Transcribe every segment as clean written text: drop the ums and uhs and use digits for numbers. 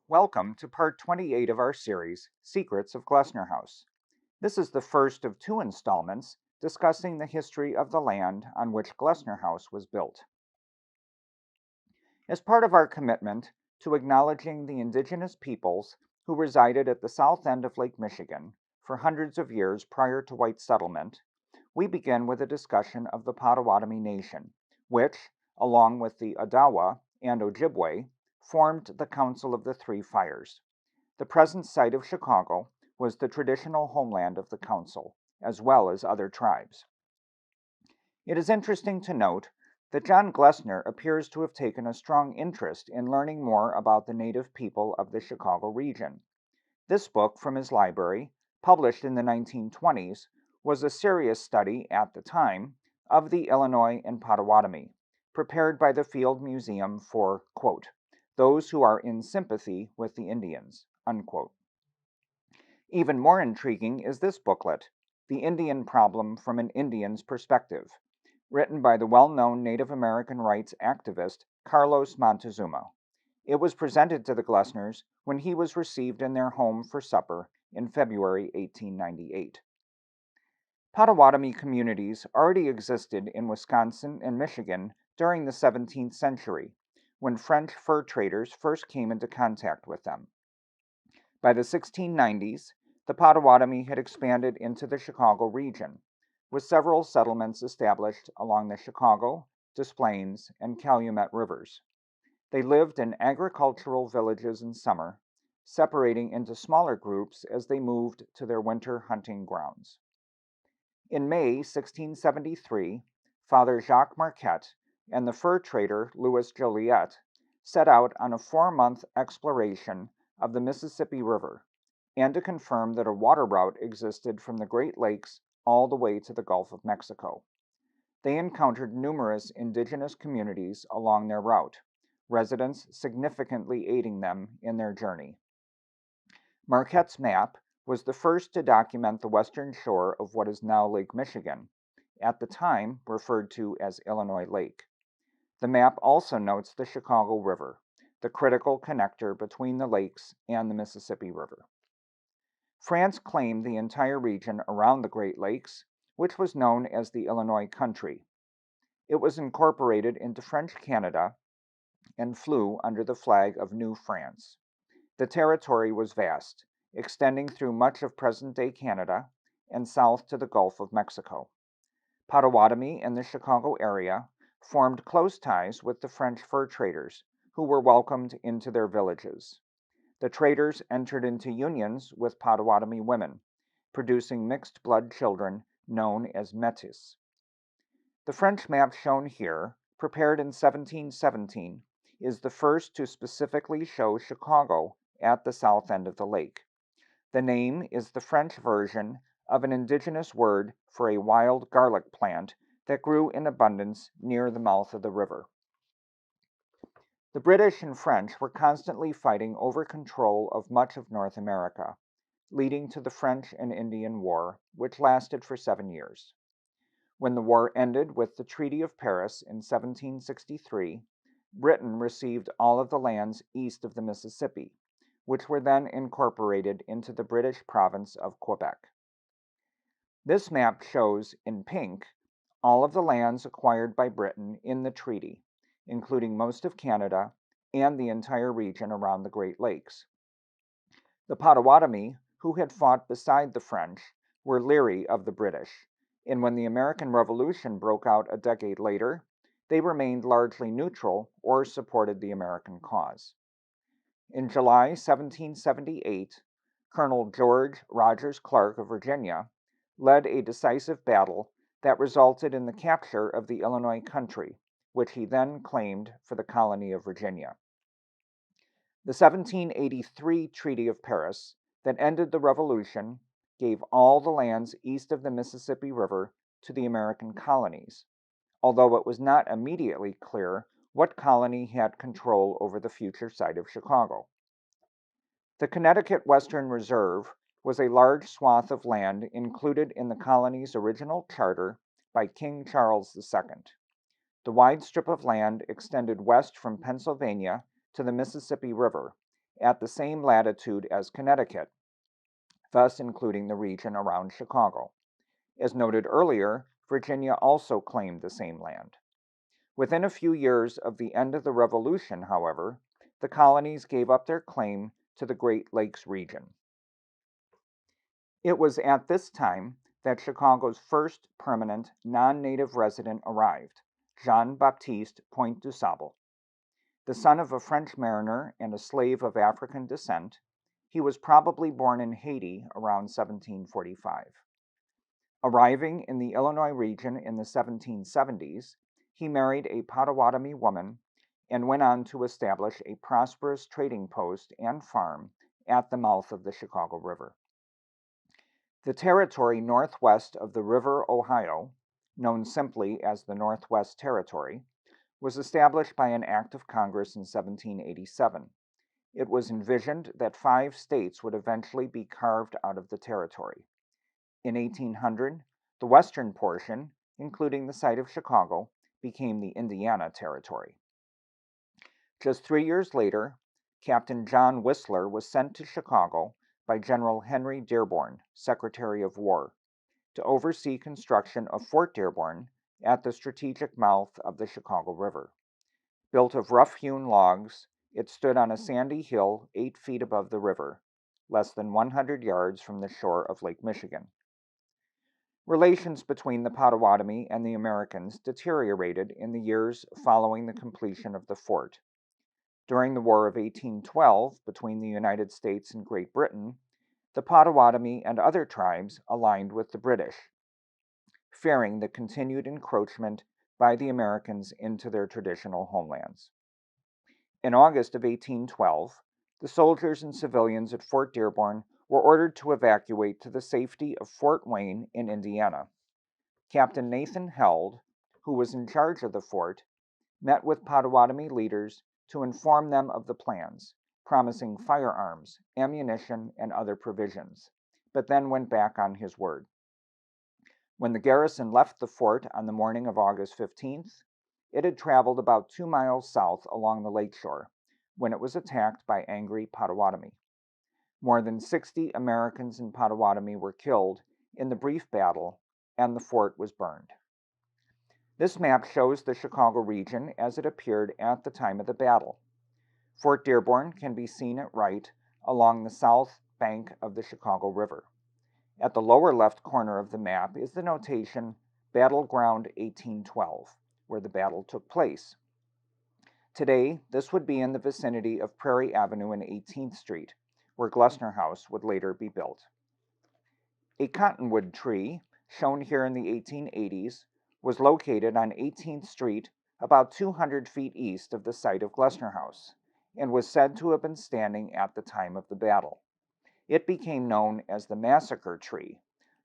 Welcome to part 28 of our series, Secrets of Glessner House. This is the first of two installments discussing the history of the land on which Glessner House was built. As part of our commitment to acknowledging the indigenous peoples who resided at the south end of Lake Michigan for hundreds of years prior to white settlement, we begin with a discussion of the Potawatomi Nation, which, along with the Odawa and Ojibwe, formed the Council of the Three Fires. The present site of Chicago was the traditional homeland of the council, as well as other tribes. It is interesting to note that John Glessner appears to have taken a strong interest in learning more about the native people of the Chicago region. This book from his library, published in the 1920s, was a serious study at the time of the Illinois and Potawatomi, prepared by the Field Museum for, quote, those who are in sympathy with the Indians, unquote. Even more intriguing is this booklet, The Indian Problem from an Indian's Perspective, written by the well-known Native American rights activist Carlos Montezuma. It was presented to the Glessners when he was received in their home for supper in February 1898. Potawatomi communities already existed in Wisconsin and Michigan during the 17th century, when French fur traders first came into contact with them. By the 1690s, the Potawatomi had expanded into the Chicago region, with several settlements established along the Chicago, Des Plaines, and Calumet rivers. They lived in agricultural villages in summer, separating into smaller groups as they moved to their winter hunting grounds. In May 1673, Father Jacques Marquette and the fur trader Louis Joliet set out on a 4-month exploration of the Mississippi River and to confirm that a water route existed from the Great Lakes all the way to the Gulf of Mexico. They encountered numerous indigenous communities along their route, residents significantly aiding them in their journey. Marquette's map was the first to document the western shore of what is now Lake Michigan, at the time referred to as Illinois Lake. The map also notes the Chicago River, the critical connector between the lakes and the Mississippi River. France claimed the entire region around the Great Lakes, which was known as the Illinois Country. It was incorporated into French Canada and flew under the flag of New France. The territory was vast, extending through much of present-day Canada and south to the Gulf of Mexico. Potawatomi and the Chicago area formed close ties with the French fur traders, who were welcomed into their villages. The traders entered into unions with Potawatomi women, producing mixed-blood children known as métis. The French map shown here, prepared in 1717, is the first to specifically show Chicago at the south end of the lake. The name is the French version of an indigenous word for a wild garlic plant that grew in abundance near the mouth of the river. The British and French were constantly fighting over control of much of North America, leading to the French and Indian War, which lasted for 7 years. When the war ended with the Treaty of Paris in 1763, Britain received all of the lands east of the Mississippi, which were then incorporated into the British province of Quebec. This map shows, in pink, all of the lands acquired by Britain in the treaty, including most of Canada and the entire region around the Great Lakes. The Potawatomi, who had fought beside the French, were leery of the British, and when the American Revolution broke out a decade later, they remained largely neutral or supported the American cause. In July 1778, Colonel George Rogers Clark of Virginia led a decisive battle that resulted in the capture of the Illinois Country, which he then claimed for the colony of Virginia. The 1783 Treaty of Paris that ended the Revolution gave all the lands east of the Mississippi River to the American colonies, although it was not immediately clear what colony had control over the future site of Chicago. The Connecticut Western Reserve was a large swath of land included in the colony's original charter by King Charles II. The wide strip of land extended west from Pennsylvania to the Mississippi River at the same latitude as Connecticut, thus including the region around Chicago. As noted earlier, Virginia also claimed the same land. Within a few years of the end of the Revolution, however, the colonies gave up their claim to the Great Lakes region. It was at this time that Chicago's first permanent non-native resident arrived, Jean-Baptiste Point du Sable. The son of a French mariner and a slave of African descent, he was probably born in Haiti around 1745. Arriving in the Illinois region in the 1770s, he married a Potawatomi woman and went on to establish a prosperous trading post and farm at the mouth of the Chicago River. The territory northwest of the River Ohio, known simply as the Northwest Territory, was established by an act of Congress in 1787. It was envisioned that 5 states would eventually be carved out of the territory. In 1800, the western portion, including the site of Chicago, became the Indiana Territory. Just 3 years later, Captain John Whistler was sent to Chicago by General Henry Dearborn, Secretary of War, to oversee construction of Fort Dearborn at the strategic mouth of the Chicago River. Built of rough-hewn logs, it stood on a sandy hill 8 feet above the river, less than 100 yards from the shore of Lake Michigan. Relations between the Potawatomi and the Americans deteriorated in the years following the completion of the fort. During the War of 1812 between the United States and Great Britain, the Potawatomi and other tribes aligned with the British, fearing the continued encroachment by the Americans into their traditional homelands. In August of 1812, the soldiers and civilians at Fort Dearborn were ordered to evacuate to the safety of Fort Wayne in Indiana. Captain Nathan Held, who was in charge of the fort, met with Potawatomi leaders to inform them of the plans, promising firearms, ammunition, and other provisions, but then went back on his word. When the garrison left the fort on the morning of August 15th, it had traveled about 2 miles south along the lakeshore when it was attacked by angry Potawatomi. More than 60 Americans and Potawatomi were killed in the brief battle, and the fort was burned. This map shows the Chicago region as it appeared at the time of the battle. Fort Dearborn can be seen at right along the south bank of the Chicago River. At the lower left corner of the map is the notation Battleground 1812, where the battle took place. Today, this would be in the vicinity of Prairie Avenue and 18th Street, where Glessner House would later be built. A cottonwood tree, shown here in the 1880s, was located on 18th Street about 200 feet east of the site of Glessner House, and was said to have been standing at the time of the battle. It became known as the Massacre tree,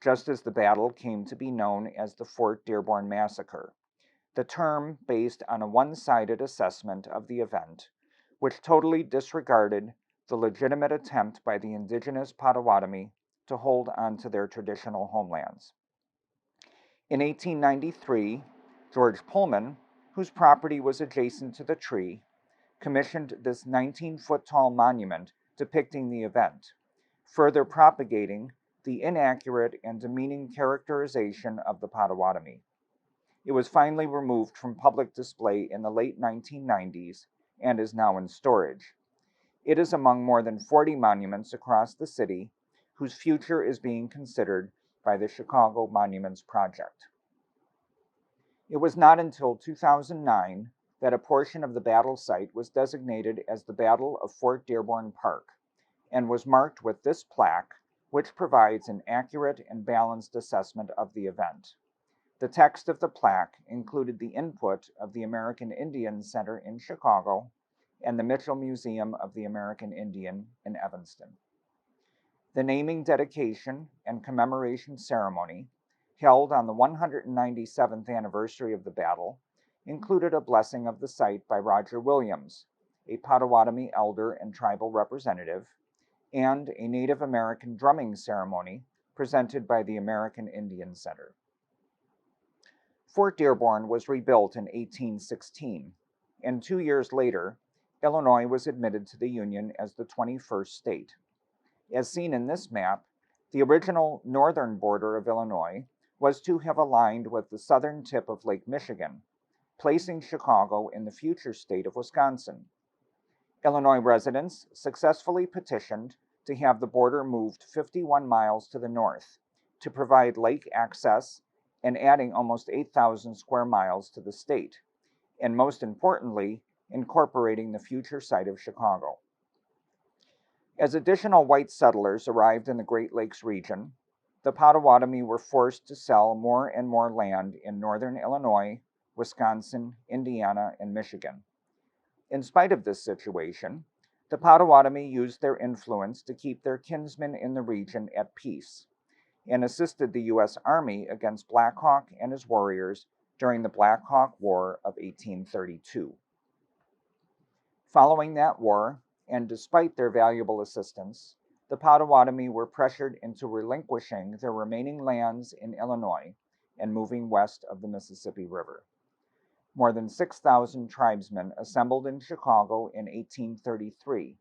just as the battle came to be known as the Fort Dearborn Massacre, the term based on a one-sided assessment of the event, which totally disregarded the legitimate attempt by the indigenous Potawatomi to hold on to their traditional homelands. In 1893, George Pullman, whose property was adjacent to the tree, commissioned this 19-foot-tall monument depicting the event, further propagating the inaccurate and demeaning characterization of the Potawatomi. It was finally removed from public display in the late 1990s and is now in storage. It is among more than 40 monuments across the city whose future is being considered by the Chicago Monuments Project. It was not until 2009 that a portion of the battle site was designated as the Battle of Fort Dearborn Park and was marked with this plaque, which provides an accurate and balanced assessment of the event. The text of the plaque included the input of the American Indian Center in Chicago and the Mitchell Museum of the American Indian in Evanston. The naming, dedication, and commemoration ceremony, held on the 197th anniversary of the battle, included a blessing of the site by Roger Williams, a Potawatomi elder and tribal representative, and a Native American drumming ceremony presented by the American Indian Center. Fort Dearborn was rebuilt in 1816, and 2 years later, Illinois was admitted to the Union as the 21st state. As seen in this map, the original northern border of Illinois was to have aligned with the southern tip of Lake Michigan, placing Chicago in the future state of Wisconsin. Illinois residents successfully petitioned to have the border moved 51 miles to the north to provide lake access and adding almost 8,000 square miles to the state, and most importantly, incorporating the future site of Chicago. As additional white settlers arrived in the Great Lakes region, the Potawatomi were forced to sell more and more land in northern Illinois, Wisconsin, Indiana, and Michigan. In spite of this situation, the Potawatomi used their influence to keep their kinsmen in the region at peace and assisted the U.S. Army against Black Hawk and his warriors during the Black Hawk War of 1832. Following that war, and despite their valuable assistance, the Potawatomi were pressured into relinquishing their remaining lands in Illinois and moving west of the Mississippi River. More than 6,000 tribesmen assembled in Chicago in 1833,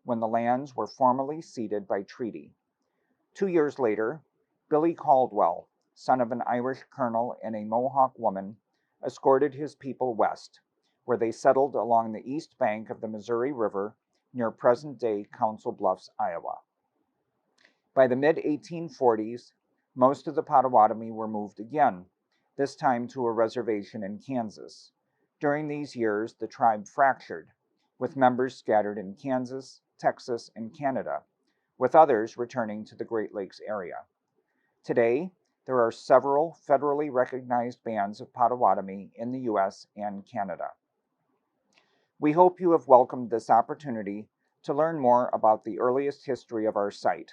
when the lands were formally ceded by treaty. 2 years later, Billy Caldwell, son of an Irish colonel and a Mohawk woman, escorted his people west, where they settled along the east bank of the Missouri River near present-day Council Bluffs, Iowa. By the mid-1840s, most of the Potawatomi were moved again, this time to a reservation in Kansas. During these years, the tribe fractured, with members scattered in Kansas, Texas, and Canada, with others returning to the Great Lakes area. Today, there are several federally recognized bands of Potawatomi in the U.S. and Canada. We hope you have welcomed this opportunity to learn more about the earliest history of our site,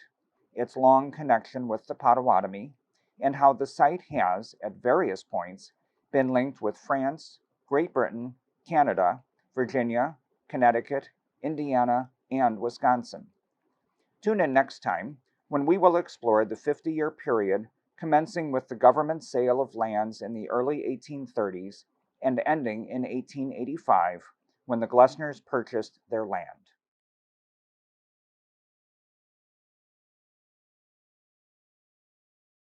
its long connection with the Potawatomi, and how the site has, at various points, been linked with France, Great Britain, Canada, Virginia, Connecticut, Indiana, and Wisconsin. Tune in next time when we will explore the 50-year period commencing with the government sale of lands in the early 1830s and ending in 1885 when the Glessners purchased their land.